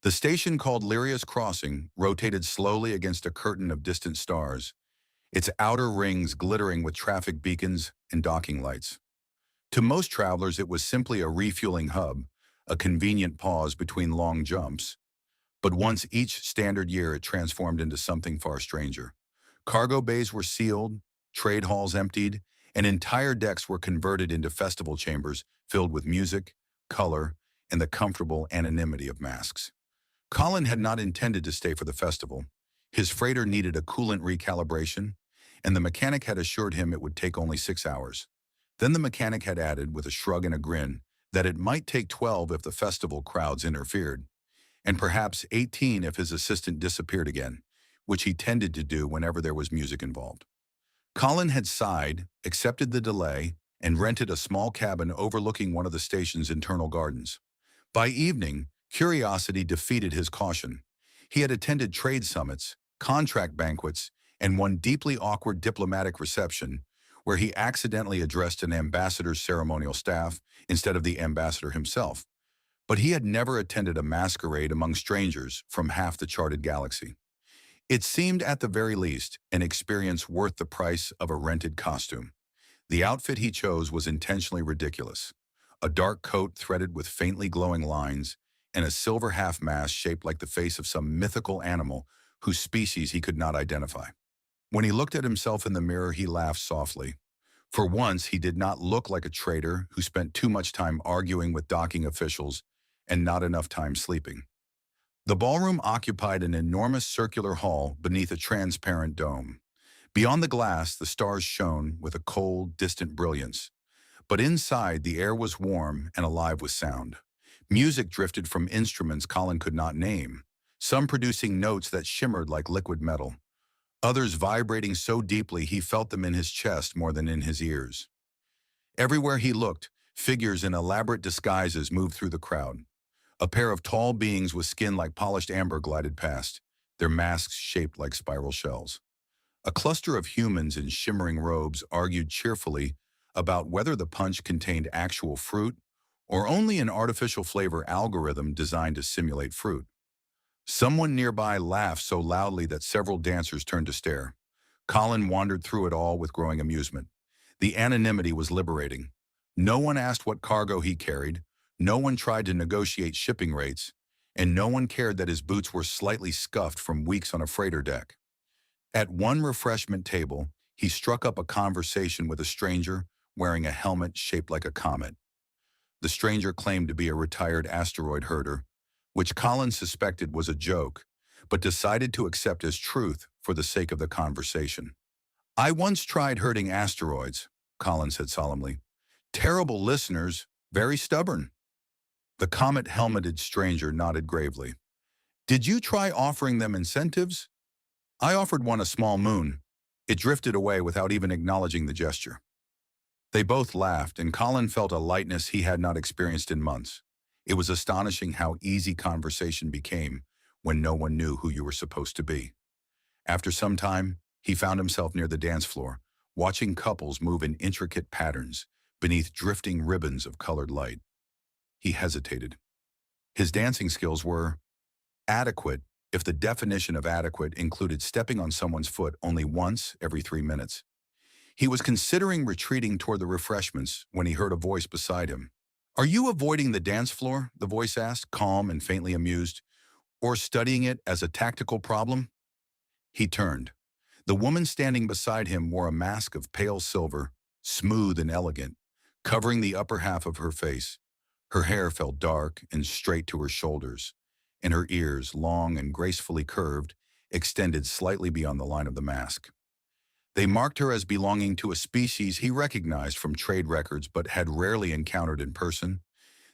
The station called Lyria's Crossing rotated slowly against a curtain of distant stars, its outer rings glittering with traffic beacons and docking lights. To most travelers, it was simply a refueling hub, a convenient pause between long jumps. But once each standard year, it transformed into something far stranger. Cargo bays were sealed, trade halls emptied, and entire decks were converted into festival chambers filled with music, color, and the comfortable anonymity of masks. Colin had not intended to stay for the festival. His freighter needed a coolant recalibration, and the mechanic had assured him it would take only 6 hours. Then the mechanic had added, with a shrug and a grin, that it might take 12 if the festival crowds interfered, and perhaps 18 if his assistant disappeared again, which he tended to do whenever there was music involved. Colin had sighed, accepted the delay, and rented a small cabin overlooking one of the station's internal gardens. By evening, curiosity defeated his caution. He had attended trade summits, contract banquets, and one deeply awkward diplomatic reception where he accidentally addressed an ambassador's ceremonial staff instead of the ambassador himself. But he had never attended a masquerade among strangers from half the charted galaxy. It seemed, at the very least, an experience worth the price of a rented costume. The outfit he chose was intentionally ridiculous. A dark coat threaded with faintly glowing lines, and a silver half-mask shaped like the face of some mythical animal whose species he could not identify. When he looked at himself in the mirror, he laughed softly. For once, he did not look like a traitor who spent too much time arguing with docking officials and not enough time sleeping. The ballroom occupied an enormous circular hall beneath a transparent dome. Beyond the glass, the stars shone with a cold, distant brilliance. But inside, the air was warm and alive with sound. Music drifted from instruments Colin could not name, some producing notes that shimmered like liquid metal, others vibrating so deeply he felt them in his chest more than in his ears. Everywhere he looked, figures in elaborate disguises moved through the crowd. A pair of tall beings with skin like polished amber glided past, their masks shaped like spiral shells. A cluster of humans in shimmering robes argued cheerfully about whether the punch contained actual fruit or only an artificial flavor algorithm designed to simulate fruit. Someone nearby laughed so loudly that several dancers turned to stare. Colin wandered through it all with growing amusement. The anonymity was liberating. No one asked what cargo he carried, no one tried to negotiate shipping rates, and no one cared that his boots were slightly scuffed from weeks on a freighter deck. At one refreshment table, he struck up a conversation with a stranger wearing a helmet shaped like a comet. The stranger claimed to be a retired asteroid herder, which Colin suspected was a joke, but decided to accept as truth for the sake of the conversation. "I once tried herding asteroids," Colin said solemnly. "Terrible listeners, very stubborn." The comet-helmeted stranger nodded gravely. "Did you try offering them incentives?" "I offered one a small moon. It drifted away without even acknowledging the gesture." They both laughed, and Colin felt a lightness he had not experienced in months. It was astonishing how easy conversation became when no one knew who you were supposed to be. After some time, he found himself near the dance floor, watching couples move in intricate patterns beneath drifting ribbons of colored light. He hesitated. His dancing skills were adequate if the definition of adequate included stepping on someone's foot only once every 3 minutes. He was considering retreating toward the refreshments when he heard a voice beside him. "Are you avoiding the dance floor?" the voice asked, calm and faintly amused, "or studying it as a tactical problem?" He turned. The woman standing beside him wore a mask of pale silver, smooth and elegant, covering the upper half of her face. Her hair fell dark and straight to her shoulders, and her ears, long and gracefully curved, extended slightly beyond the line of the mask. They marked her as belonging to a species he recognized from trade records but had rarely encountered in person.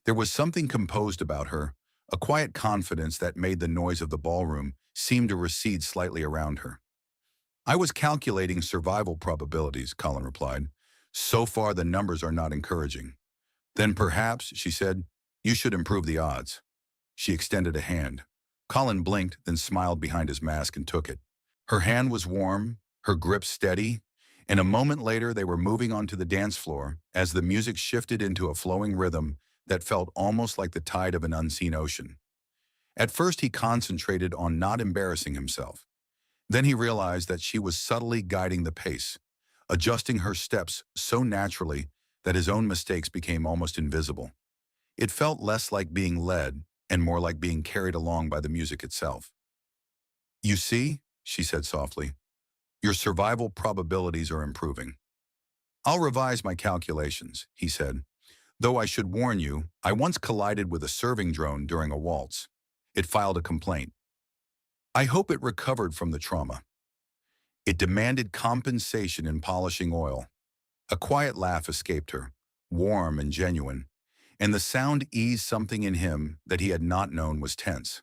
There was something composed about her, a quiet confidence that made the noise of the ballroom seem to recede slightly around her. "I was calculating survival probabilities," Colin replied. "So far, the numbers are not encouraging." "Then perhaps," she said, "you should improve the odds." She extended a hand. Colin blinked, then smiled behind his mask and took it. Her hand was warm, her grip steady, and a moment later they were moving onto the dance floor as the music shifted into a flowing rhythm that felt almost like the tide of an unseen ocean. At first, he concentrated on not embarrassing himself. Then he realized that she was subtly guiding the pace, adjusting her steps so naturally that his own mistakes became almost invisible. It felt less like being led and more like being carried along by the music itself. "You see," she said softly, "your survival probabilities are improving." "I'll revise my calculations," he said. "Though I should warn you, I once collided with a serving drone during a waltz. It filed a complaint. I hope it recovered from the trauma. It demanded compensation in polishing oil." A quiet laugh escaped her, warm and genuine, and the sound eased something in him that he had not known was tense.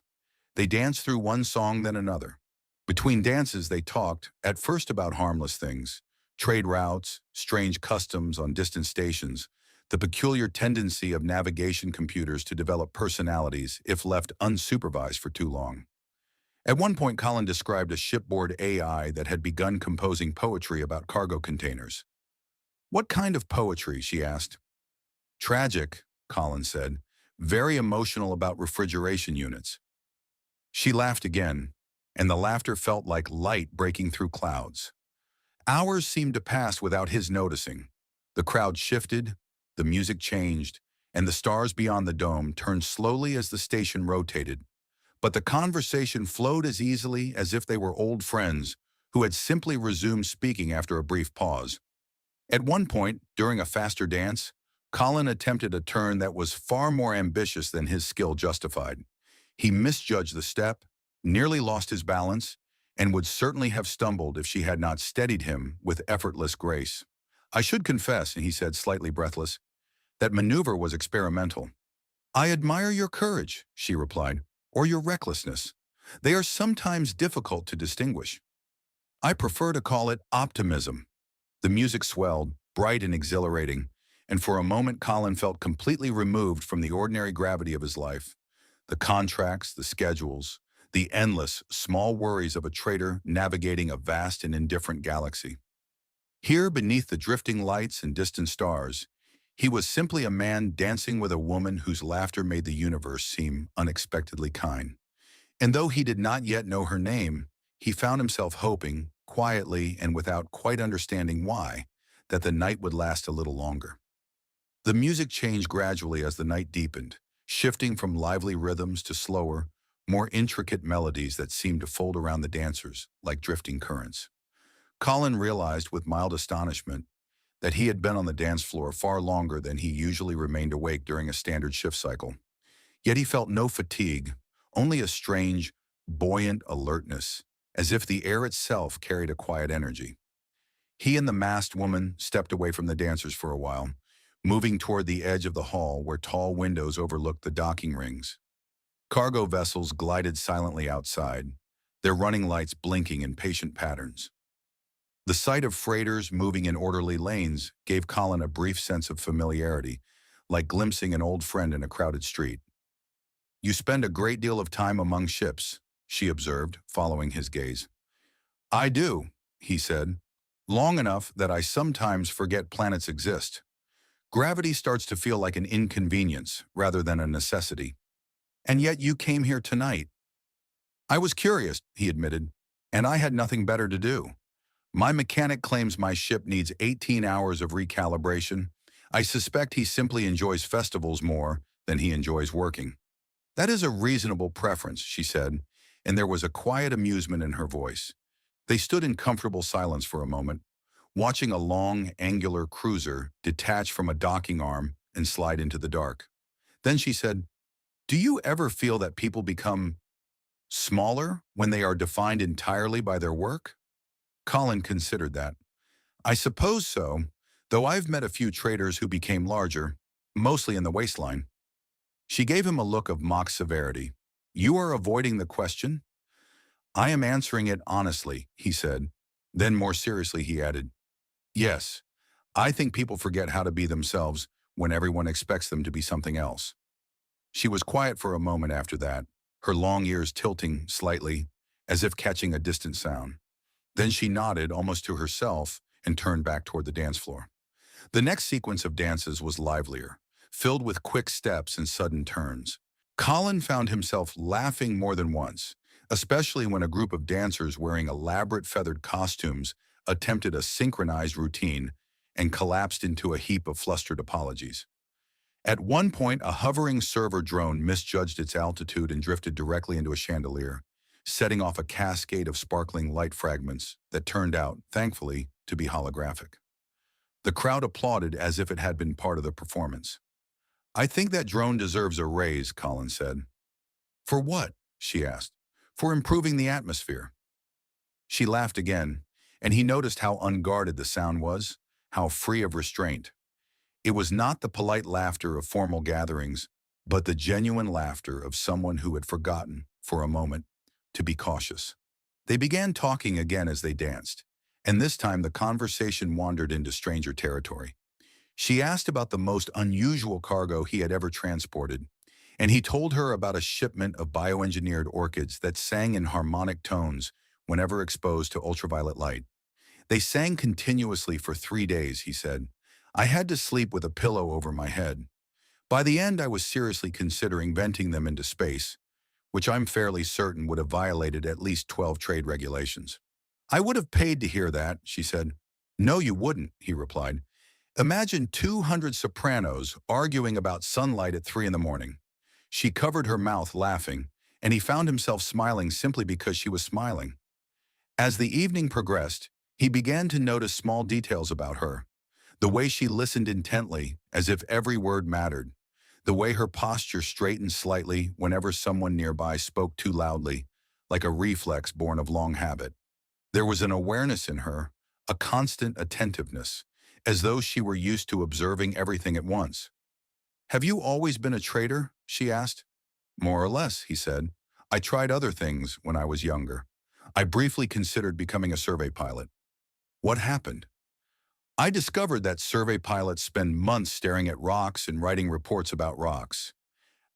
They danced through one song then another. Between dances they talked, at first about harmless things, trade routes, strange customs on distant stations, the peculiar tendency of navigation computers to develop personalities if left unsupervised for too long. At one point, Colin described a shipboard AI that had begun composing poetry about cargo containers. "What kind of poetry?" she asked. "Tragic," Colin said, "very emotional about refrigeration units." She laughed again, and the laughter felt like light breaking through clouds. Hours seemed to pass without his noticing. The crowd shifted, the music changed, and the stars beyond the dome turned slowly as the station rotated. But the conversation flowed as easily as if they were old friends who had simply resumed speaking after a brief pause. At one point, during a faster dance, Colin attempted a turn that was far more ambitious than his skill justified. He misjudged the step, nearly lost his balance, and would certainly have stumbled if she had not steadied him with effortless grace. "I should confess," he said, slightly breathless, "that maneuver was experimental." "I admire your courage," she replied, "or your recklessness. They are sometimes difficult to distinguish." "I prefer to call it optimism." The music swelled, bright and exhilarating, and for a moment Colin felt completely removed from the ordinary gravity of his life. The contracts, the schedules, the endless, small worries of a trader navigating a vast and indifferent galaxy. Here, beneath the drifting lights and distant stars, he was simply a man dancing with a woman whose laughter made the universe seem unexpectedly kind. And though he did not yet know her name, he found himself hoping, quietly and without quite understanding why, that the night would last a little longer. The music changed gradually as the night deepened, shifting from lively rhythms to slower, more intricate melodies that seemed to fold around the dancers like drifting currents. Colin realized with mild astonishment that he had been on the dance floor far longer than he usually remained awake during a standard shift cycle. Yet he felt no fatigue, only a strange, buoyant alertness, as if the air itself carried a quiet energy. He and the masked woman stepped away from the dancers for a while, moving toward the edge of the hall where tall windows overlooked the docking rings. Cargo vessels glided silently outside, their running lights blinking in patient patterns. The sight of freighters moving in orderly lanes gave Colin a brief sense of familiarity, like glimpsing an old friend in a crowded street. "You spend a great deal of time among ships," she observed, following his gaze. "I do," he said, "long enough that I sometimes forget planets exist. Gravity starts to feel like an inconvenience rather than a necessity. And yet you came here tonight." "I was curious," he admitted, "and I had nothing better to do. My mechanic claims my ship needs 18 hours of recalibration. I suspect he simply enjoys festivals more than he enjoys working." "That is a reasonable preference," she said, and there was a quiet amusement in her voice. They stood in comfortable silence for a moment, watching a long, angular cruiser detach from a docking arm and slide into the dark. Then she said, "Do you ever feel that people become smaller when they are defined entirely by their work?" Colin considered that. "I suppose so, though I've met a few traders who became larger, mostly in the waistline." She gave him a look of mock severity. "You are avoiding the question?" "I am answering it honestly," he said. Then more seriously he added, "Yes, I think people forget how to be themselves when everyone expects them to be something else." She was quiet for a moment after that, her long ears tilting slightly, as if catching a distant sound. Then she nodded almost to herself and turned back toward the dance floor. The next sequence of dances was livelier, filled with quick steps and sudden turns. Colin found himself laughing more than once, especially when a group of dancers wearing elaborate feathered costumes attempted a synchronized routine and collapsed into a heap of flustered apologies. At one point, a hovering server drone misjudged its altitude and drifted directly into a chandelier, setting off a cascade of sparkling light fragments that turned out, thankfully, to be holographic. The crowd applauded as if it had been part of the performance. "I think that drone deserves a raise," Colin said. "For what?" she asked. "For improving the atmosphere." She laughed again, and he noticed how unguarded the sound was, how free of restraint. It was not the polite laughter of formal gatherings, but the genuine laughter of someone who had forgotten, for a moment, to be cautious. They began talking again as they danced, and this time the conversation wandered into stranger territory. She asked about the most unusual cargo he had ever transported, and he told her about a shipment of bioengineered orchids that sang in harmonic tones whenever exposed to ultraviolet light. "They sang continuously for 3 days," he said. "I had to sleep with a pillow over my head. By the end, I was seriously considering venting them into space, which I'm fairly certain would have violated at least 12 trade regulations." "I would have paid to hear that," she said. "No, you wouldn't," he replied. "Imagine 200 sopranos arguing about sunlight at 3 in the morning." She covered her mouth, laughing, and he found himself smiling simply because she was smiling. As the evening progressed, he began to notice small details about her. The way she listened intently, as if every word mattered. The way her posture straightened slightly whenever someone nearby spoke too loudly, like a reflex born of long habit. There was an awareness in her, a constant attentiveness, as though she were used to observing everything at once. "Have you always been a trader?" she asked. "More or less," he said. "I tried other things when I was younger. I briefly considered becoming a survey pilot." "What happened?" "I discovered that survey pilots spend months staring at rocks and writing reports about rocks.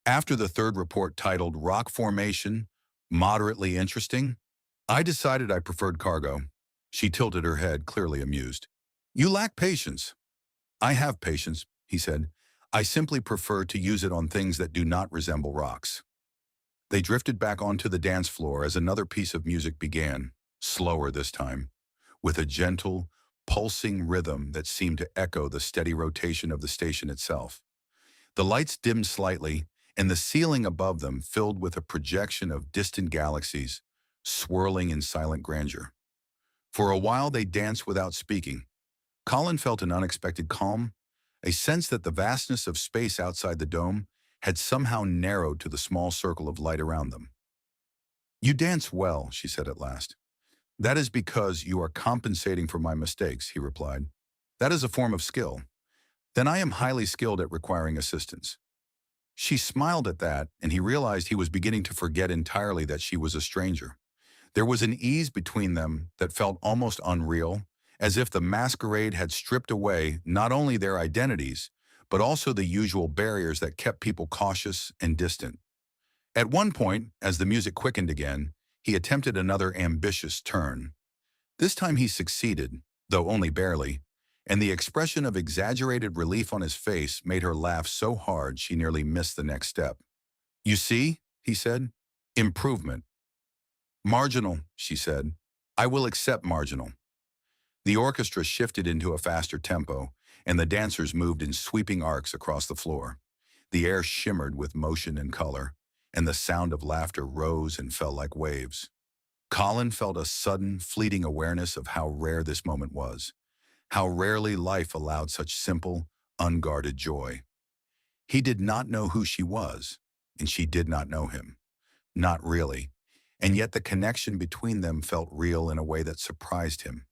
After the third report titled Rock Formation, Moderately Interesting, I decided I preferred cargo." She tilted her head, clearly amused. "You lack patience." "I have patience," he said. "I simply prefer to use it on things that do not resemble rocks." They drifted back onto the dance floor as another piece of music began, slower this time, with a gentle, pulsing rhythm that seemed to echo the steady rotation of the station itself. The lights dimmed slightly, and the ceiling above them filled with a projection of distant galaxies, swirling in silent grandeur. For a while they danced without speaking. Colin felt an unexpected calm, a sense that the vastness of space outside the dome had somehow narrowed to the small circle of light around them. "You dance well," she said at last. "That is because you are compensating for my mistakes," he replied. "That is a form of skill. Then I am highly skilled at requiring assistance." She smiled at that, and he realized he was beginning to forget entirely that she was a stranger. There was an ease between them that felt almost unreal, as if the masquerade had stripped away not only their identities, but also the usual barriers that kept people cautious and distant. At one point, as the music quickened again, he attempted another ambitious turn. This time he succeeded, though only barely, and the expression of exaggerated relief on his face made her laugh so hard she nearly missed the next step. "You see," he said, "improvement." "Marginal," she said. "I will accept marginal." The orchestra shifted into a faster tempo, and the dancers moved in sweeping arcs across the floor. The air shimmered with motion and color, and the sound of laughter rose and fell like waves. Colin felt a sudden, fleeting awareness of how rare this moment was, how rarely life allowed such simple, unguarded joy. He did not know who she was, and she did not know him. Not really. And yet the connection between them felt real in a way that surprised him.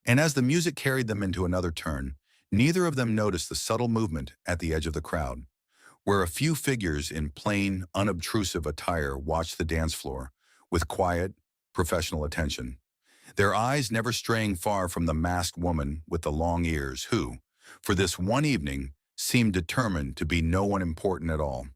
And as the music carried them into another turn, neither of them noticed the subtle movement at the edge of the crowd, where a few figures in plain, unobtrusive attire watched the dance floor with quiet, professional attention, their eyes never straying far from the masked woman with the long ears who, for this one evening, seemed determined to be no one important at all.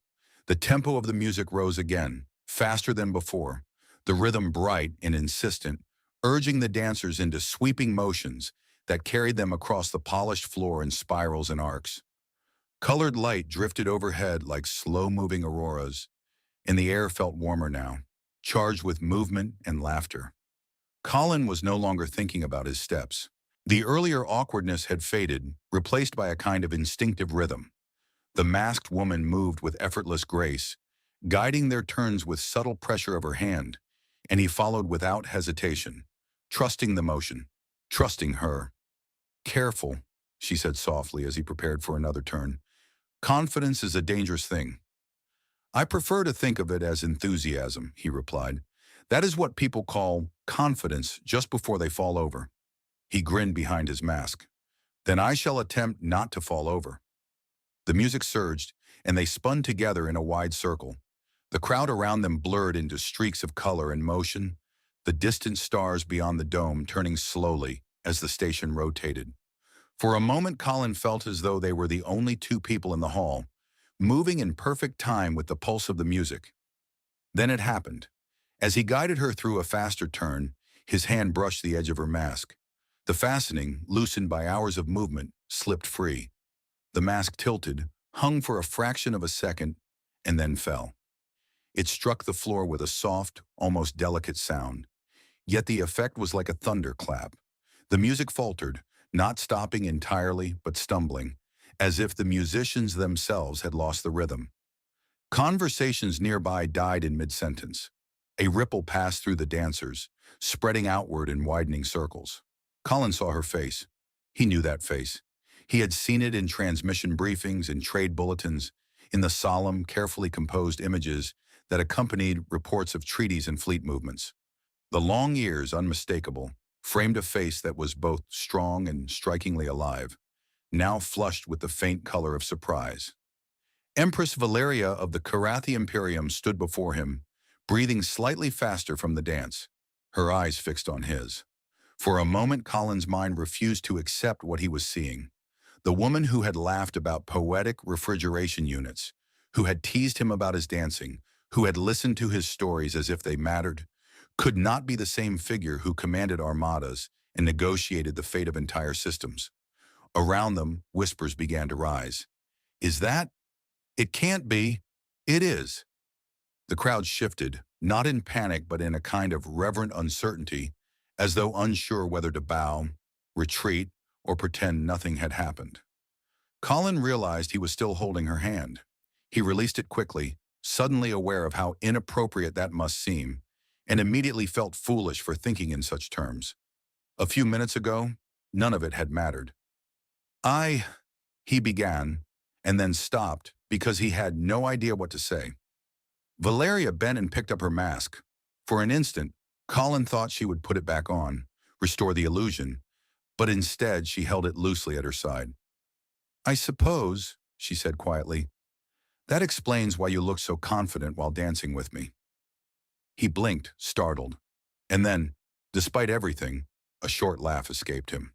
The tempo of the music rose again, faster than before, the rhythm bright and insistent, urging the dancers into sweeping motions that carried them across the polished floor in spirals and arcs. Colored light drifted overhead like slow-moving auroras, and the air felt warmer now, charged with movement and laughter. Colin was no longer thinking about his steps. The earlier awkwardness had faded, replaced by a kind of instinctive rhythm. The masked woman moved with effortless grace, guiding their turns with subtle pressure of her hand, and he followed without hesitation, trusting the motion, trusting her. "Careful," she said softly as he prepared for another turn. "Confidence is a dangerous thing." "I prefer to think of it as enthusiasm," he replied. "That is what people call confidence just before they fall over." He grinned behind his mask. "Then I shall attempt not to fall over." The music surged, and they spun together in a wide circle. The crowd around them blurred into streaks of color and motion, the distant stars beyond the dome turning slowly as the station rotated. For a moment, Colin felt as though they were the only two people in the hall, moving in perfect time with the pulse of the music. Then it happened. As he guided her through a faster turn, his hand brushed the edge of her mask. The fastening, loosened by hours of movement, slipped free. The mask tilted, hung for a fraction of a second, and then fell. It struck the floor with a soft, almost delicate sound. Yet the effect was like a thunderclap. The music faltered, not stopping entirely, but stumbling, as if the musicians themselves had lost the rhythm. Conversations nearby died in mid-sentence. A ripple passed through the dancers, spreading outward in widening circles. Colin saw her face. He knew that face. He had seen it in transmission briefings, in trade bulletins, in the solemn, carefully composed images that accompanied reports of treaties and fleet movements. The long ears, unmistakable, framed a face that was both strong and strikingly alive, now flushed with the faint color of surprise. Empress Valeria of the Karathi Imperium stood before him, breathing slightly faster from the dance, her eyes fixed on his. For a moment, Colin's mind refused to accept what he was seeing. The woman who had laughed about poetic refrigeration units, who had teased him about his dancing, who had listened to his stories as if they mattered, could not be the same figure who commanded armadas and negotiated the fate of entire systems. Around them, whispers began to rise. "Is that? It can't be. It is." The crowd shifted, not in panic but in a kind of reverent uncertainty, as though unsure whether to bow, retreat, or pretend nothing had happened. Colin realized he was still holding her hand. He released it quickly, suddenly aware of how inappropriate that must seem, and immediately felt foolish for thinking in such terms. A few minutes ago, none of it had mattered. He began, and then stopped because he had no idea what to say. Valeria bent and picked up her mask. For an instant, Colin thought she would put it back on, restore the illusion, but instead she held it loosely at her side. "I suppose," she said quietly, "that explains why you looked so confident while dancing with me." He blinked, startled, and then, despite everything, a short laugh escaped him.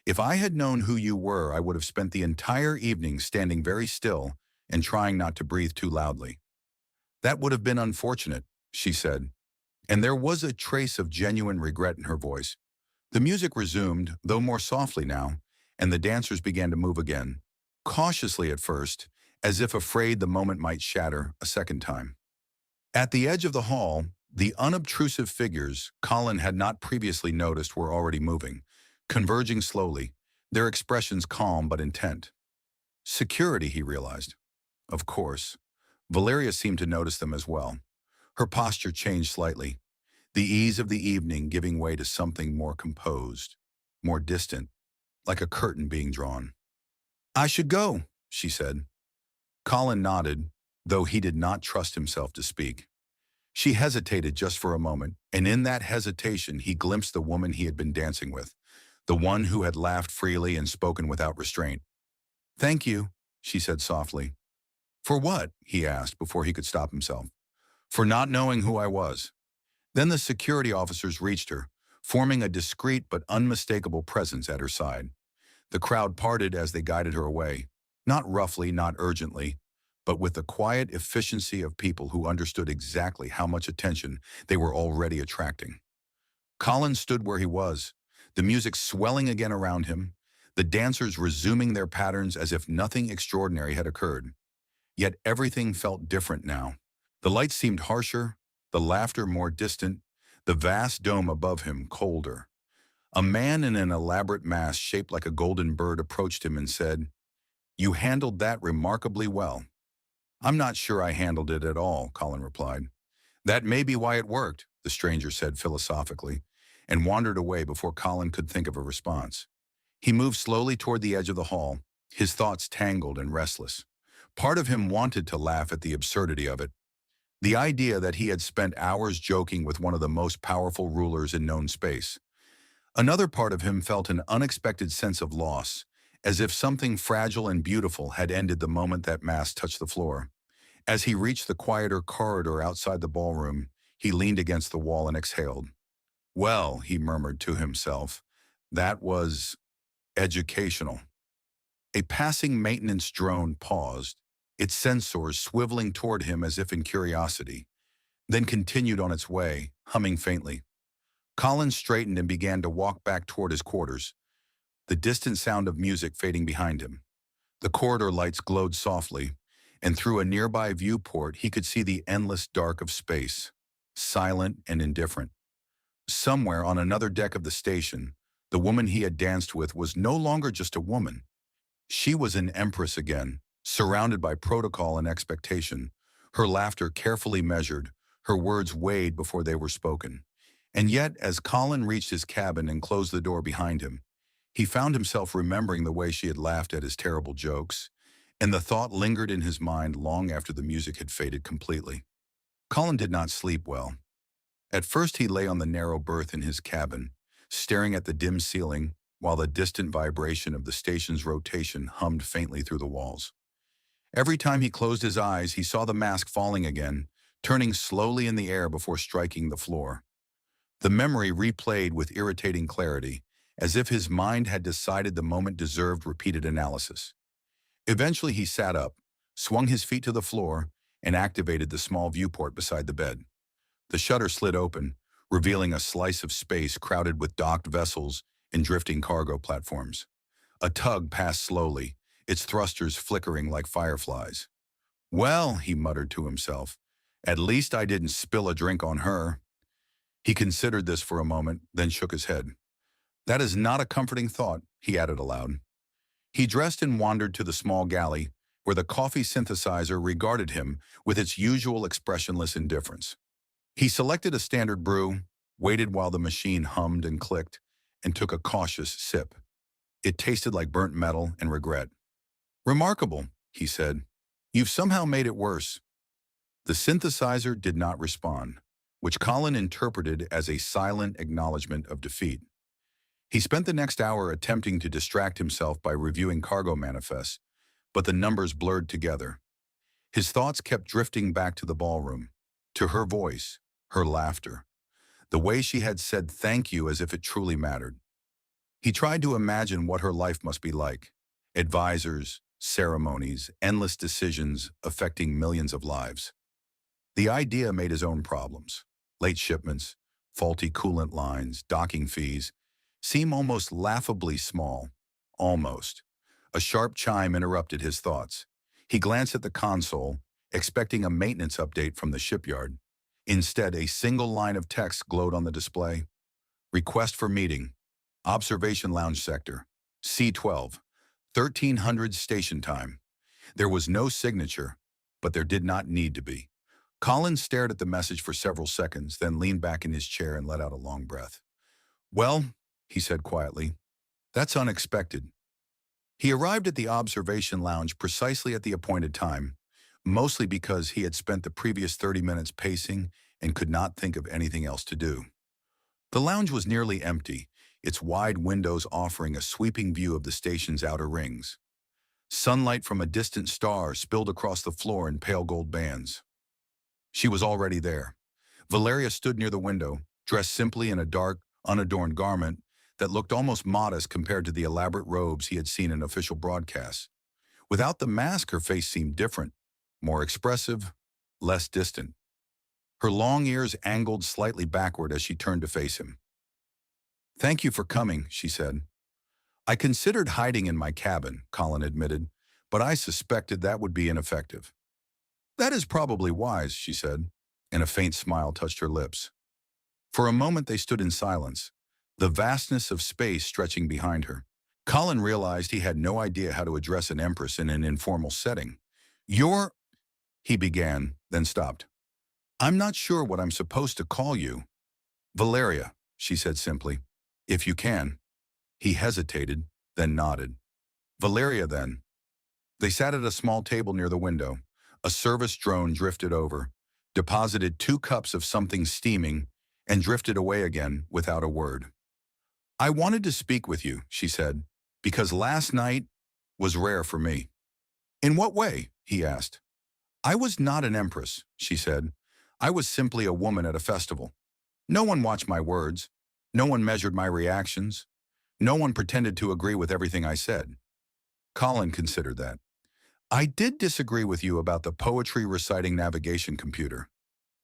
"If I had known who you were, I would have spent the entire evening standing very still and trying not to breathe too loudly." "That would have been unfortunate," she said, and there was a trace of genuine regret in her voice. The music resumed, though more softly now, and the dancers began to move again, cautiously at first, as if afraid the moment might shatter a second time. At the edge of the hall, the unobtrusive figures Colin had not previously noticed were already moving, converging slowly, their expressions calm but intent. Security, he realized. Of course. Valyria seemed to notice them as well. Her posture changed slightly, the ease of the evening giving way to something more composed, more distant, like a curtain being drawn. "I should go," she said. Colin nodded, though he did not trust himself to speak. She hesitated just for a moment, and in that hesitation he glimpsed the woman he had been dancing with, the one who had laughed freely and spoken without restraint. "Thank you," she said softly. "For what?" he asked before he could stop himself. "For not knowing who I was." Then the security officers reached her, forming a discreet but unmistakable presence at her side. The crowd parted as they guided her away, not roughly, not urgently, but with the quiet efficiency of people who understood exactly how much attention they were already attracting. Colin stood where he was, the music swelling again around him, the dancers resuming their patterns as if nothing extraordinary had occurred. Yet everything felt different now. The light seemed harsher, the laughter more distant, the vast dome above him colder. A man in an elaborate mask shaped like a golden bird approached him and said, "You handled that remarkably well." "I'm not sure I handled it at all," Colin replied. "That may be why it worked," the stranger said philosophically, and wandered away before Colin could think of a response. He moved slowly toward the edge of the hall, his thoughts tangled and restless. Part of him wanted to laugh at the absurdity of it, the idea that he had spent hours joking with one of the most powerful rulers in known space. Another part of him felt an unexpected sense of loss, as if something fragile and beautiful had ended the moment that mask touched the floor. As he reached the quieter corridor outside the ballroom, he leaned against the wall and exhaled. "Well," he murmured to himself, "that was educational." A passing maintenance drone paused, its sensors swiveling toward him as if in curiosity, then continued on its way, humming faintly. Colin straightened and began to walk back toward his quarters, the distant sound of music fading behind him. The corridor lights glowed softly, and through a nearby viewport he could see the endless dark of space, silent and indifferent. Somewhere on another deck of the station, the woman he had danced with was no longer just a woman. She was an empress again, surrounded by protocol and expectation, her laughter carefully measured, her words weighed before they were spoken. And yet, as Colin reached his cabin and closed the door behind him, he found himself remembering the way she had laughed at his terrible jokes, and the thought lingered in his mind long after the music had faded completely. Colin did not sleep well. At first he lay on the narrow berth in his cabin, staring at the dim ceiling while the distant vibration of the station's rotation hummed faintly through the walls. Every time he closed his eyes, he saw the mask falling again, turning slowly in the air before striking the floor. The memory replayed with irritating clarity, as if his mind had decided the moment deserved repeated analysis. Eventually he sat up, swung his feet to the floor, and activated the small viewport beside the bed. The shutter slid open, revealing a slice of space crowded with docked vessels and drifting cargo platforms. A tug passed slowly, its thrusters flickering like fireflies. "Well," he muttered to himself, "at least I didn't spill a drink on her." He considered this for a moment, then shook his head. "That is not a comforting thought," he added aloud. He dressed and wandered to the small galley, where the coffee synthesizer regarded him with its usual expressionless indifference. He selected a standard brew, waited while the machine hummed and clicked, and took a cautious sip. It tasted like burnt metal and regret. "Remarkable," he said. "You've somehow made it worse." The synthesizer did not respond, which Colin interpreted as a silent acknowledgement of defeat. He spent the next hour attempting to distract himself by reviewing cargo manifests, but the numbers blurred together. His thoughts kept drifting back to the ballroom, to her voice, her laughter, the way she had said thank you as if it truly mattered. He tried to imagine what her life must be like. Advisors, ceremonies, endless decisions affecting millions of lives. The idea made his own problems. Late shipments, faulty coolant lines, docking fees, seem almost laughably small. Almost. A sharp chime interrupted his thoughts. He glanced at the console, expecting a maintenance update from the shipyard. Instead, a single line of text glowed on the display. "Request for meeting. Observation Lounge Sector. C12. 1300 station time." There was no signature, but there did not need to be. Colin stared at the message for several seconds, then leaned back in his chair and let out a long breath. "Well," he said quietly, "that's unexpected." He arrived at the observation lounge precisely at the appointed time, mostly because he had spent the previous 30 minutes pacing and could not think of anything else to do. The lounge was nearly empty, its wide windows offering a sweeping view of the station's outer rings. Sunlight from a distant star spilled across the floor in pale gold bands. She was already there. Valyria stood near the window, dressed simply in a dark, unadorned garment that looked almost modest compared to the elaborate robes he had seen in official broadcasts. Without the mask, her face seemed different, more expressive, less distant. Her long ears angled slightly backward as she turned to face him. "Thank you for coming," she said. "I considered hiding in my cabin," Colin admitted, "but I suspected that would be ineffective." That is probably wise, she said, and a faint smile touched her lips. For a moment they stood in silence, the vastness of space stretching behind her. Colin realized he had no idea how to address an empress in an informal setting. You're, he began, then stopped. I'm not sure what I'm supposed to call you. Valeria, she said simply. If you can. He hesitated, then nodded. Valeria, then. They sat at a small table near the window. A service drone drifted over, deposited 2 cups of something steaming, and drifted away again without a word. I wanted to speak with you, she said, because last night was rare for me. In what way? He asked. I was not an empress, she said. I was simply a woman at a festival. No one watched my words. No one measured my reactions. No one pretended to agree with everything I said. Colin considered that. I did disagree with you about the poetry reciting navigation computer.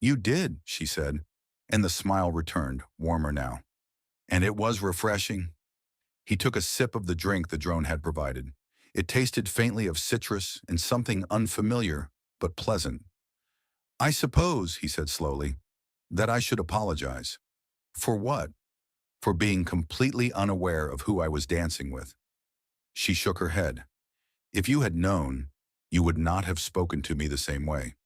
You did, she said, and the smile returned, warmer now. And it was refreshing. He took a sip of the drink the drone had provided. It tasted faintly of citrus and something unfamiliar, but pleasant. I suppose, he said slowly, that I should apologize. For what? For being completely unaware of who I was dancing with. She shook her head. If you had known, you would not have spoken to me the same way.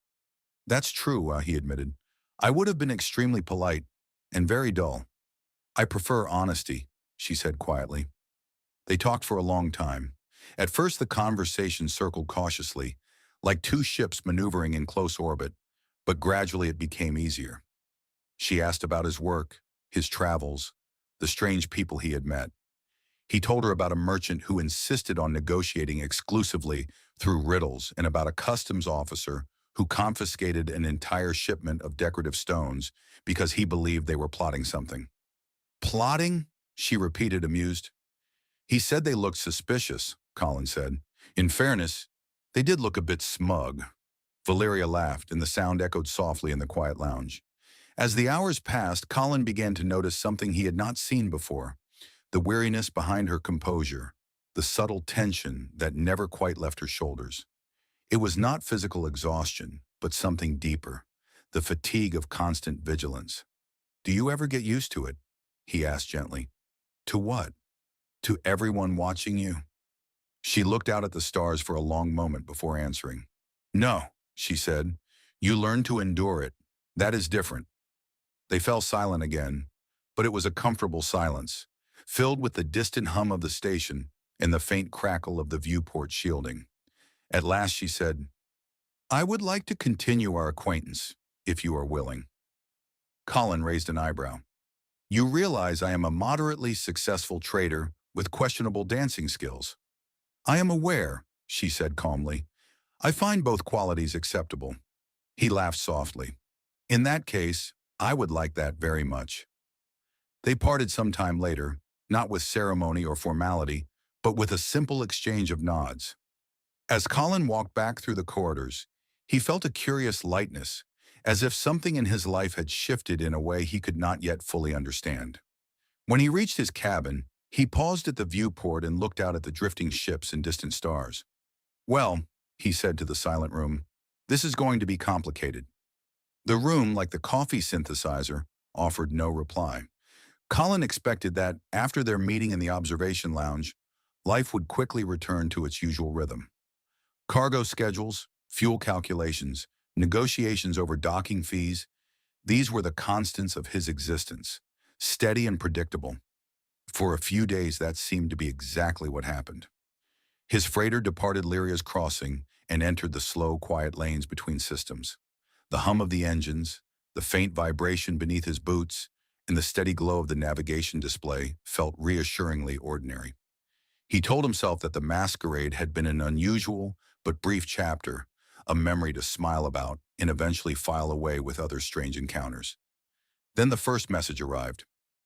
That's true, he admitted. I would have been extremely polite and very dull. I prefer honesty, she said quietly. They talked for a long time. At first the conversation circled cautiously, like 2 ships maneuvering in close orbit, but gradually it became easier. She asked about his work, his travels, the strange people he had met. He told her about a merchant who insisted on negotiating exclusively through riddles and about a customs officer who confiscated an entire shipment of decorative stones because he believed they were plotting something. Plotting? She repeated, amused. He said they looked suspicious, Colin said. In fairness, they did look a bit smug. Valyria laughed, and the sound echoed softly in the quiet lounge. As the hours passed, Colin began to notice something he had not seen before. The weariness behind her composure, the subtle tension that never quite left her shoulders. It was not physical exhaustion, but something deeper, the fatigue of constant vigilance. Do you ever get used to it? He asked gently. To what? To everyone watching you? She looked out at the stars for a long moment before answering. No, she said. You learn to endure it. That is different. They fell silent again, but it was a comfortable silence, filled with the distant hum of the station and the faint crackle of the viewport shielding. At last she said, I would like to continue our acquaintance, if you are willing. Colin raised an eyebrow. You realize I am a moderately successful trader with questionable dancing skills. I am aware, she said calmly. I find both qualities acceptable. He laughed softly. In that case, I would like that very much. They parted some time later, not with ceremony or formality, but with a simple exchange of nods. As Colin walked back through the corridors, he felt a curious lightness, as if something in his life had shifted in a way he could not yet fully understand. When he reached his cabin, he paused at the viewport and looked out at the drifting ships and distant stars. Well, he said to the silent room, this is going to be complicated. The room, like the coffee synthesizer, offered no reply. Colin expected that, after their meeting in the observation lounge, life would quickly return to its usual rhythm. Cargo schedules, fuel calculations, negotiations over docking fees, these were the constants of his existence, steady and predictable. For a few days that seemed to be exactly what happened. His freighter departed Lyria's crossing and entered the slow, quiet lanes between systems. The hum of the engines, the faint vibration beneath his boots, and the steady glow of the navigation display felt reassuringly ordinary. He told himself that the masquerade had been an unusual but brief chapter, a memory to smile about and eventually file away with other strange encounters. Then the first message arrived.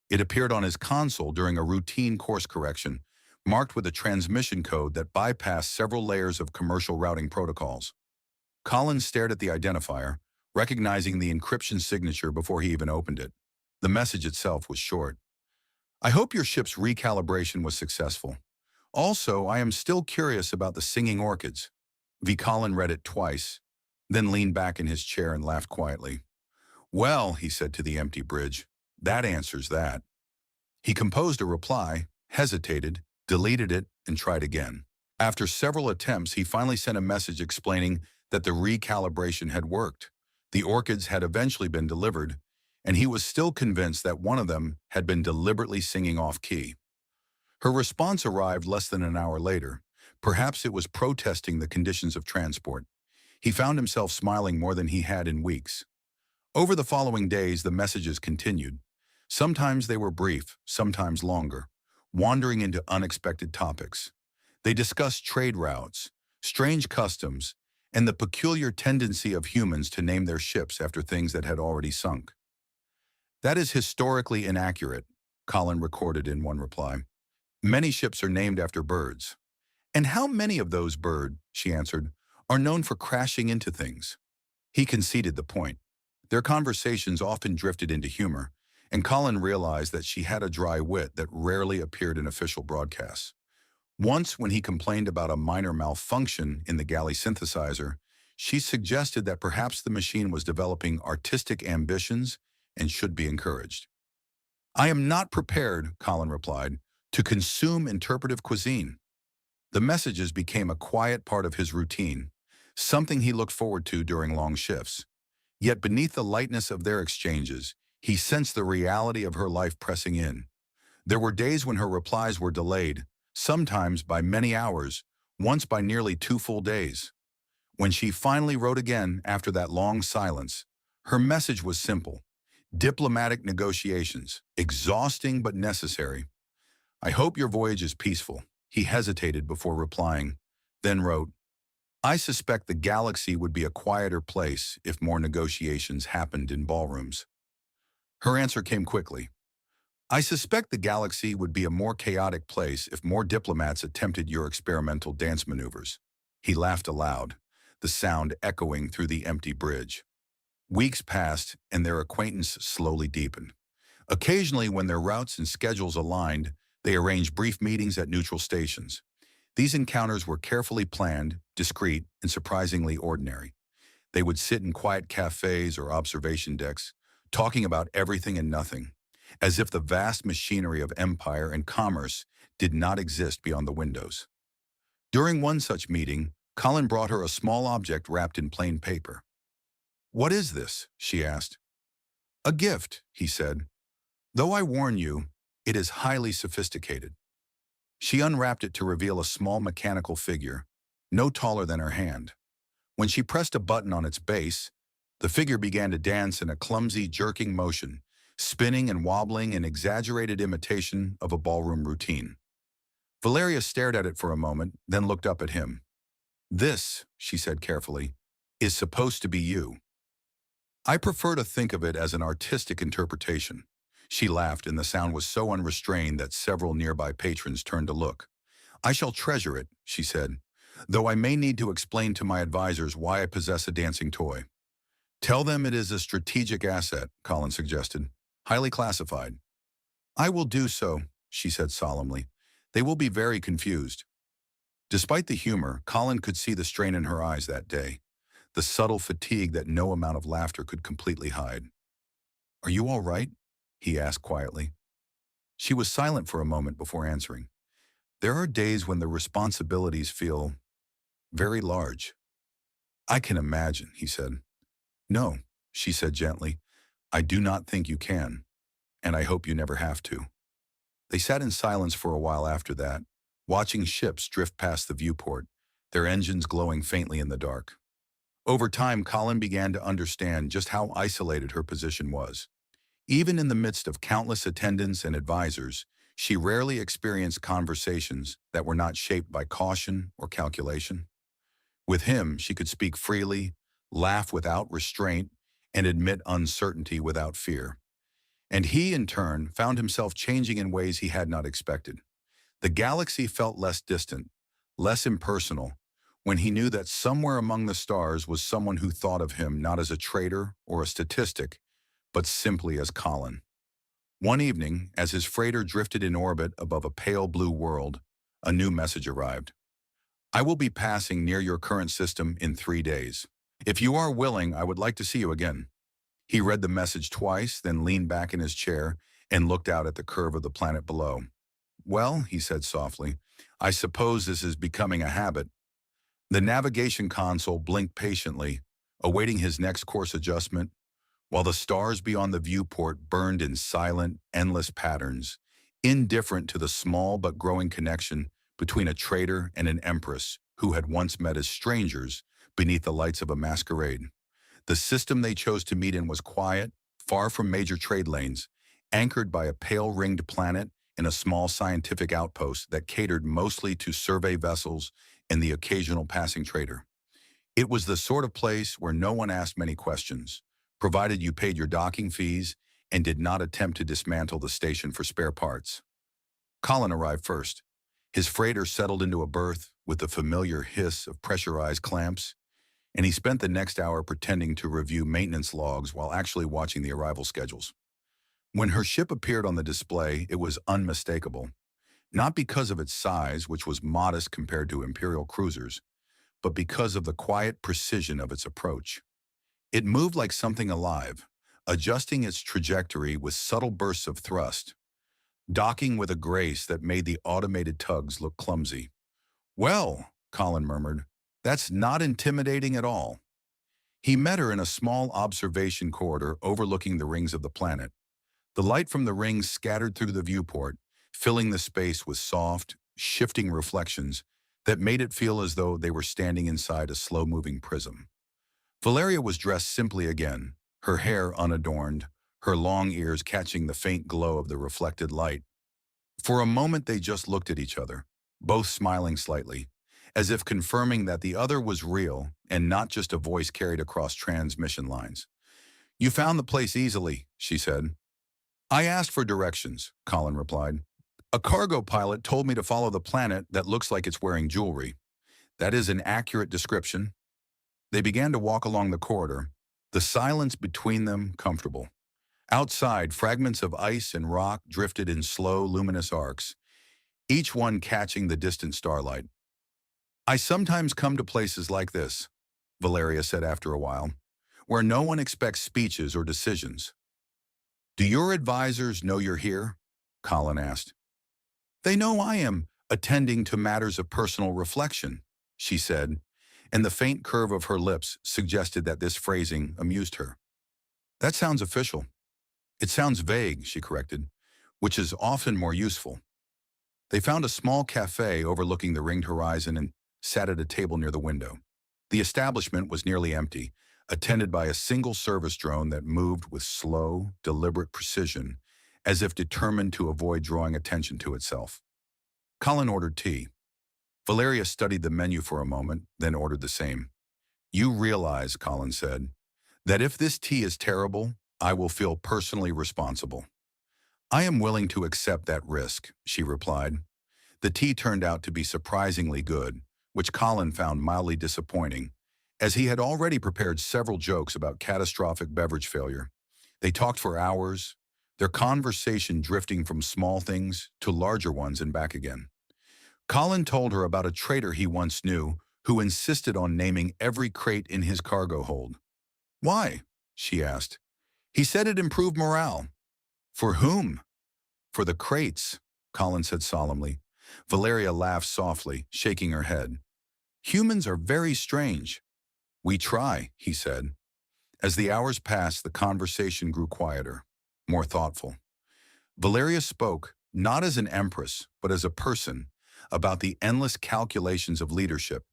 It appeared on his console during a routine course correction, marked with a transmission code that bypassed several layers of commercial routing protocols. Colin stared at the identifier, recognizing the encryption signature before he even opened it. The message itself was short. I hope your ship's recalibration was successful. Also, I am still curious about the singing orchids. Colin read it twice, then leaned back in his chair and laughed quietly. Well, he said to the empty bridge, that answers that. He composed a reply, hesitated, deleted it, and tried again. After several attempts, he finally sent a message explaining that the recalibration had worked. The orchids had eventually been delivered, and he was still convinced that one of them had been deliberately singing off-key. Her response arrived less than an hour later. Perhaps it was protesting the conditions of transport. He found himself smiling more than he had in weeks. Over the following days, the messages continued. Sometimes they were brief, sometimes longer, wandering into unexpected topics. They discussed trade routes, strange customs, and the peculiar tendency of humans to name their ships after things that had already sunk. That is historically inaccurate, Colin recorded in one reply. Many ships are named after birds. And how many of those birds, she answered, are known for crashing into things? He conceded the point. Their conversations often drifted into humor, and Colin realized that she had a dry wit that rarely appeared in official broadcasts. Once, when he complained about a minor malfunction in the galley synthesizer, she suggested that perhaps the machine was developing artistic ambitions and should be encouraged. I am not prepared, Colin replied, to consume interpretive cuisine. The messages became a quiet part of his routine, something he looked forward to during long shifts. Yet beneath the lightness of their exchanges, he sensed the reality of her life pressing in. There were days when her replies were delayed, sometimes by many hours, once by nearly 2 full days. When she finally wrote again after that long silence, her message was simple. Diplomatic negotiations, exhausting but necessary. I hope your voyage is peaceful. He hesitated before replying, then wrote, I suspect the galaxy would be a quieter place if more negotiations happened in ballrooms. Her answer came quickly. I suspect the galaxy would be a more chaotic place if more diplomats attempted your experimental dance maneuvers. He laughed aloud, the sound echoing through the empty bridge. Weeks passed, and their acquaintance slowly deepened. Occasionally, when their routes and schedules aligned, they arranged brief meetings at neutral stations. These encounters were carefully planned, discreet, and surprisingly ordinary. They would sit in quiet cafes or observation decks, talking about everything and nothing, as if the vast machinery of empire and commerce did not exist beyond the windows. During one such meeting, Colin brought her a small object wrapped in plain paper. What is this? She asked. A gift, he said. Though I warn you, it is highly sophisticated. She unwrapped it to reveal a small mechanical figure, no taller than her hand. When she pressed a button on its base, the figure began to dance in a clumsy, jerking motion, spinning and wobbling in exaggerated imitation of a ballroom routine. Valeria stared at it for a moment, then looked up at him. This, she said carefully, is supposed to be you. I prefer to think of it as an artistic interpretation. She laughed, and the sound was so unrestrained that several nearby patrons turned to look. I shall treasure it, she said, though I may need to explain to my advisors why I possess a dancing toy. Tell them it is a strategic asset, Colin suggested. Highly classified. I will do so, she said solemnly. They will be very confused. Despite the humor, Colin could see the strain in her eyes that day, the subtle fatigue that no amount of laughter could completely hide. Are you all right? He asked quietly. She was silent for a moment before answering. There are days when the responsibilities feel very large. I can imagine, he said. No, she said gently. I do not think you can, and I hope you never have to. They sat in silence for a while after that, watching ships drift past the viewport, their engines glowing faintly in the dark. Over time, Colin began to understand just how isolated her position was. Even in the midst of countless attendants and advisors, she rarely experienced conversations that were not shaped by caution or calculation. With him, she could speak freely, laugh without restraint, and admit uncertainty without fear. And he, in turn, found himself changing in ways he had not expected. The galaxy felt less distant, less impersonal, when he knew that somewhere among the stars was someone who thought of him not as a traitor or a statistic, but simply as Colin. One evening, as his freighter drifted in orbit above a pale blue world, a new message arrived. I will be passing near your current system in 3 days. If you are willing, I would like to see you again. He read the message twice, then leaned back in his chair and looked out at the curve of the planet below. Well, he said softly, I suppose this is becoming a habit. The navigation console blinked patiently, awaiting his next course adjustment, while the stars beyond the viewport burned in silent, endless patterns, indifferent to the small but growing connection between a traitor and an empress who had once met as strangers beneath the lights of a masquerade. The system they chose to meet in was quiet, far from major trade lanes, anchored by a pale-ringed planet and a small scientific outpost that catered mostly to survey vessels and the occasional passing trader. It was the sort of place where no one asked many questions, provided you paid your docking fees and did not attempt to dismantle the station for spare parts. Colin arrived first. His freighter settled into a berth with the familiar hiss of pressurized clamps, and he spent the next hour pretending to review maintenance logs while actually watching the arrival schedules. When her ship appeared on the display, it was unmistakable, not because of its size, which was modest compared to Imperial cruisers, but because of the quiet precision of its approach. It moved like something alive, adjusting its trajectory with subtle bursts of thrust, docking with a grace that made the automated tugs look clumsy. Well, Colin murmured, that's not intimidating at all. He met her in a small observation corridor overlooking the rings of the planet. The light from the rings scattered through the viewport, filling the space with soft, shifting reflections that made it feel as though they were standing inside a slow-moving prism. Valeria was dressed simply again, her hair unadorned, her long ears catching the faint glow of the reflected light. For a moment they just looked at each other, both smiling slightly, as if confirming that the other was real and not just a voice carried across transmission lines. You found the place easily, she said. I asked for directions, Colin replied. A cargo pilot told me to follow the planet that looks like it's wearing jewelry. That is an accurate description. They began to walk along the corridor, the silence between them comfortable. Outside, fragments of ice and rock drifted in slow, luminous arcs, each one catching the distant starlight. I sometimes come to places like this, Valeria said after a while, where no one expects speeches or decisions. Do your advisors know you're here? Colin asked. They know I am attending to matters of personal reflection, she said, and the faint curve of her lips suggested that this phrasing amused her. That sounds official. It sounds vague, she corrected, which is often more useful. They found a small cafe overlooking the ringed horizon and sat at a table near the window. The establishment was nearly empty, attended by a single service drone that moved with slow, deliberate precision, as if determined to avoid drawing attention to itself. Colin ordered tea. Valeria studied the menu for a moment, then ordered the same. You realize, Colin said, that if this tea is terrible, I will feel personally responsible. I am willing to accept that risk, she replied. The tea turned out to be surprisingly good, which Colin found mildly disappointing, as he had already prepared several jokes about catastrophic beverage failure. They talked for hours, their conversation drifting from small things to larger ones and back again. Colin told her about a trader he once knew who insisted on naming every crate in his cargo hold. Why? She asked. He said it improved morale. For whom? For the crates, Colin said solemnly. Valeria laughed softly, shaking her head. Humans are very strange. We try, he said. As the hours passed, the conversation grew quieter, more thoughtful. Valeria spoke, not as an empress, but as a person, about the endless calculations of leadership,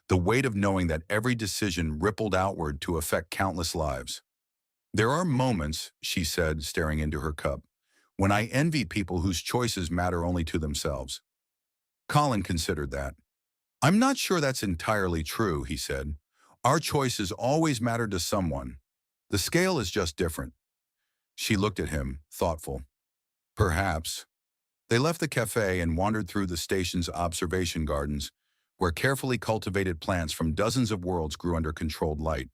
the weight of knowing that every decision rippled outward to affect countless lives. There are moments, she said, staring into her cup, when I envy people whose choices matter only to themselves. Colin considered that. I'm not sure that's entirely true, he said. Our choices always matter to someone. The scale is just different. She looked at him, thoughtful. Perhaps. They left the cafe and wandered through the station's observation gardens, where carefully cultivated plants from dozens of worlds grew under controlled light.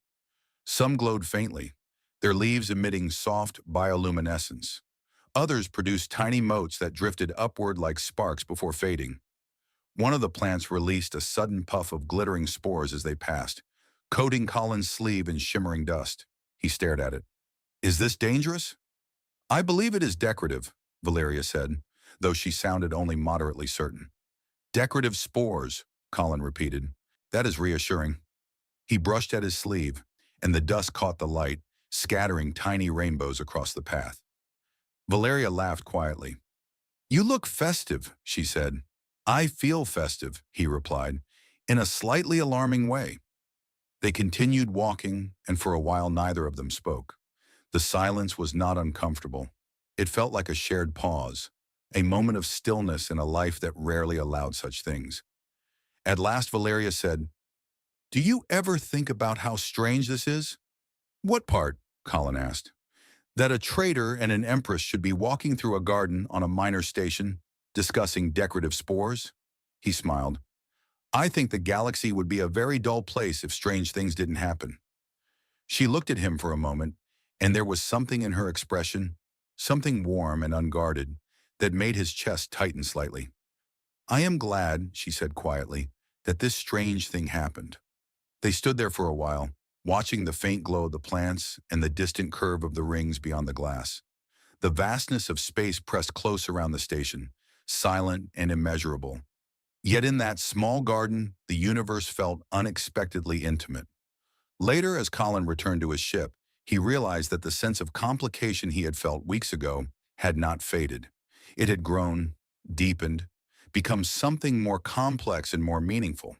Some glowed faintly, their leaves emitting soft bioluminescence. Others produced tiny motes that drifted upward like sparks before fading. One of the plants released a sudden puff of glittering spores as they passed, coating Colin's sleeve in shimmering dust. He stared at it. Is this dangerous? I believe it is decorative, Valeria said, though she sounded only moderately certain. Decorative spores, Colin repeated. That is reassuring. He brushed at his sleeve, and the dust caught the light, scattering tiny rainbows across the path. Valeria laughed quietly. You look festive, she said. I feel festive, he replied, in a slightly alarming way. They continued walking, and for a while neither of them spoke. The silence was not uncomfortable. It felt like a shared pause, a moment of stillness in a life that rarely allowed such things. At last Valeria said, Do you ever think about how strange this is? What part? Colin asked. That a trader and an empress should be walking through a garden on a minor station, discussing decorative spores? He smiled. I think the galaxy would be a very dull place if strange things didn't happen. She looked at him for a moment, and there was something in her expression, something warm and unguarded, that made his chest tighten slightly. I am glad, she said quietly, that this strange thing happened. They stood there for a while, watching the faint glow of the plants and the distant curve of the rings beyond the glass. The vastness of space pressed close around the station, silent and immeasurable. Yet in that small garden, the universe felt unexpectedly intimate. Later, as Colin returned to his ship, he realized that the sense of complication he had felt weeks ago had not faded. It had grown, deepened, become something more complex and more meaningful.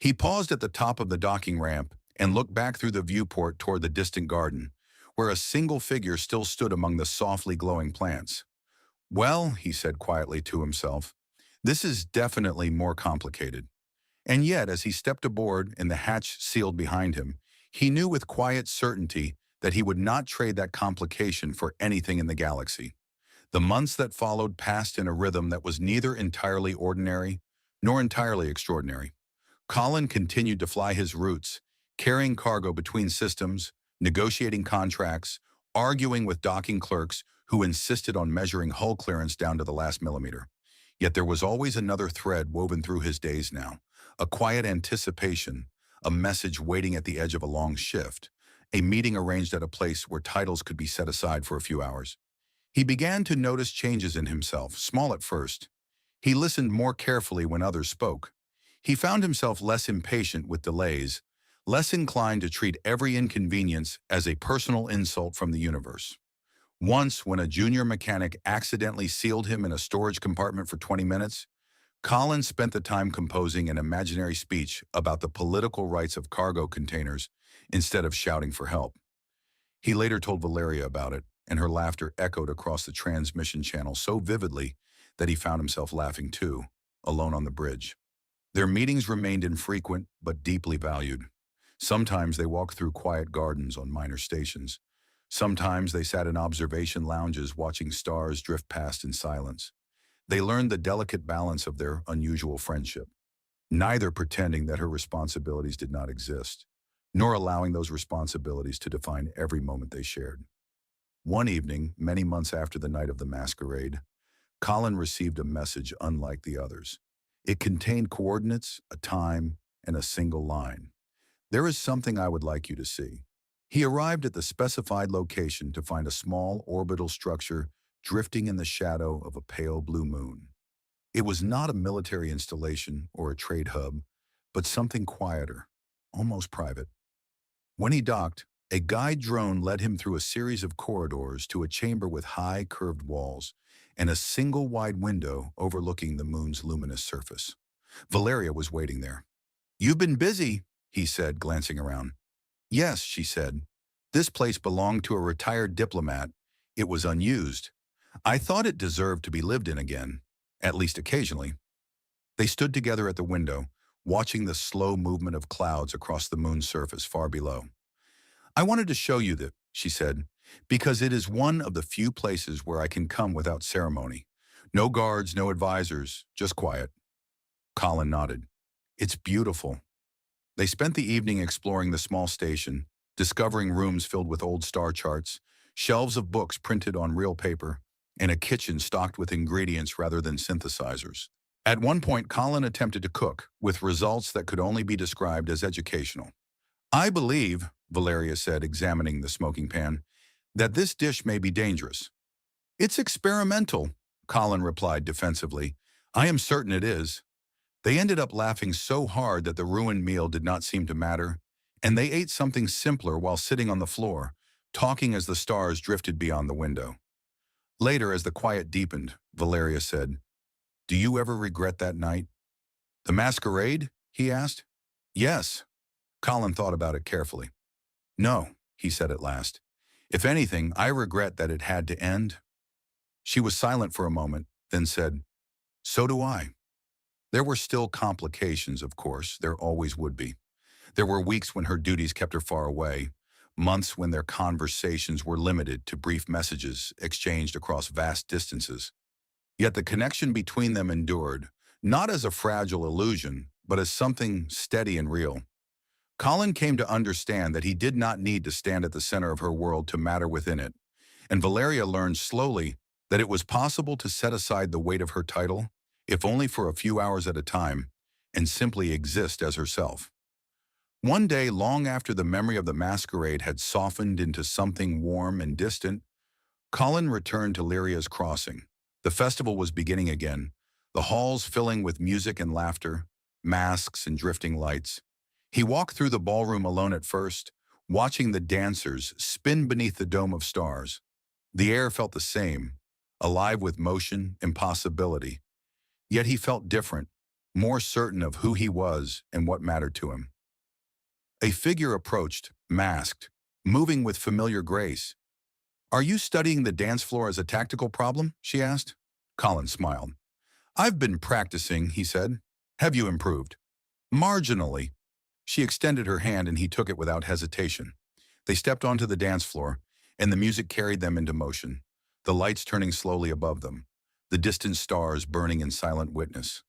He paused at the top of the docking ramp and looked back through the viewport toward the distant garden, where a single figure still stood among the softly glowing plants. Well, he said quietly to himself, this is definitely more complicated. And yet, as he stepped aboard and the hatch sealed behind him, he knew with quiet certainty that he would not trade that complication for anything in the galaxy. The months that followed passed in a rhythm that was neither entirely ordinary nor entirely extraordinary. Colin continued to fly his routes, carrying cargo between systems, negotiating contracts, arguing with docking clerks who insisted on measuring hull clearance down to the last millimeter. Yet there was always another thread woven through his days now, a quiet anticipation, a message waiting at the edge of a long shift, a meeting arranged at a place where titles could be set aside for a few hours. He began to notice changes in himself, small at first. He listened more carefully when others spoke. He found himself less impatient with delays, less inclined to treat every inconvenience as a personal insult from the universe. Once, when a junior mechanic accidentally sealed him in a storage compartment for 20 minutes, Colin spent the time composing an imaginary speech about the political rights of cargo containers instead of shouting for help. He later told Valeria about it, and her laughter echoed across the transmission channel so vividly that he found himself laughing too, alone on the bridge. Their meetings remained infrequent but deeply valued. Sometimes they walked through quiet gardens on minor stations. Sometimes they sat in observation lounges watching stars drift past in silence. They learned the delicate balance of their unusual friendship, neither pretending that her responsibilities did not exist, nor allowing those responsibilities to define every moment they shared. One evening, many months after the night of the masquerade, Colin received a message unlike the others. It contained coordinates, a time, and a single line. There is something I would like you to see. He arrived at the specified location to find a small orbital structure drifting in the shadow of a pale blue moon. It was not a military installation or a trade hub, but something quieter, almost private. When he docked, a guide drone led him through a series of corridors to a chamber with high, curved walls and a single wide window overlooking the moon's luminous surface. Valeria was waiting there. "You've been busy," he said, glancing around. "Yes," she said. "This place belonged to a retired diplomat. It was unused. I thought it deserved to be lived in again, at least occasionally." They stood together at the window, watching the slow movement of clouds across the moon's surface far below. "I wanted to show you that," she said, "because it is one of the few places where I can come without ceremony. No guards, no advisors, just quiet." Colin nodded. "It's beautiful." They spent the evening exploring the small station, discovering rooms filled with old star charts, shelves of books printed on real paper, and a kitchen stocked with ingredients rather than synthesizers. At one point, Colin attempted to cook, with results that could only be described as educational. I believe, Valeria said, examining the smoking pan, that this dish may be dangerous. It's experimental, Colin replied defensively. I am certain it is. They ended up laughing so hard that the ruined meal did not seem to matter, and they ate something simpler while sitting on the floor, talking as the stars drifted beyond the window. Later, as the quiet deepened, Valeria said, "Do you ever regret that night?" "The masquerade?" he asked. "Yes." Colin thought about it carefully. "No," he said at last. "If anything, I regret that it had to end." She was silent for a moment, then said, "So do I." There were still complications, of course. There always would be. There were weeks when her duties kept her far away, months when their conversations were limited to brief messages exchanged across vast distances. Yet the connection between them endured, not as a fragile illusion, but as something steady and real. Colin came to understand that he did not need to stand at the center of her world to matter within it, and Valeria learned slowly that it was possible to set aside the weight of her title, if only for a few hours at a time, and simply exist as herself. One day, long after the memory of the masquerade had softened into something warm and distant, Colin returned to Lyria's crossing. The festival was beginning again, the halls filling with music and laughter, masks and drifting lights. He walked through the ballroom alone at first, watching the dancers spin beneath the dome of stars. The air felt the same, alive with motion and possibility. Yet he felt different, more certain of who he was and what mattered to him. A figure approached, masked, moving with familiar grace. "Are you studying the dance floor as a tactical problem?" she asked. Colin smiled. "I've been practicing," he said. "Have you improved?" "Marginally." She extended her hand and he took it without hesitation. They stepped onto the dance floor, and the music carried them into motion, the lights turning slowly above them, the distant stars burning in silent witness.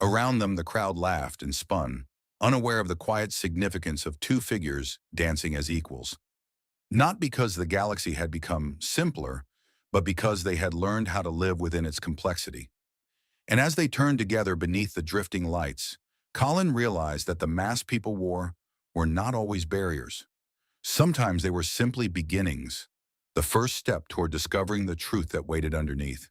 Around them the crowd laughed and spun, unaware of the quiet significance of two figures dancing as equals. Not because the galaxy had become simpler, but because they had learned how to live within its complexity. And as they turned together beneath the drifting lights, Colin realized that the masks people wore were not always barriers. Sometimes they were simply beginnings, the first step toward discovering the truth that waited underneath.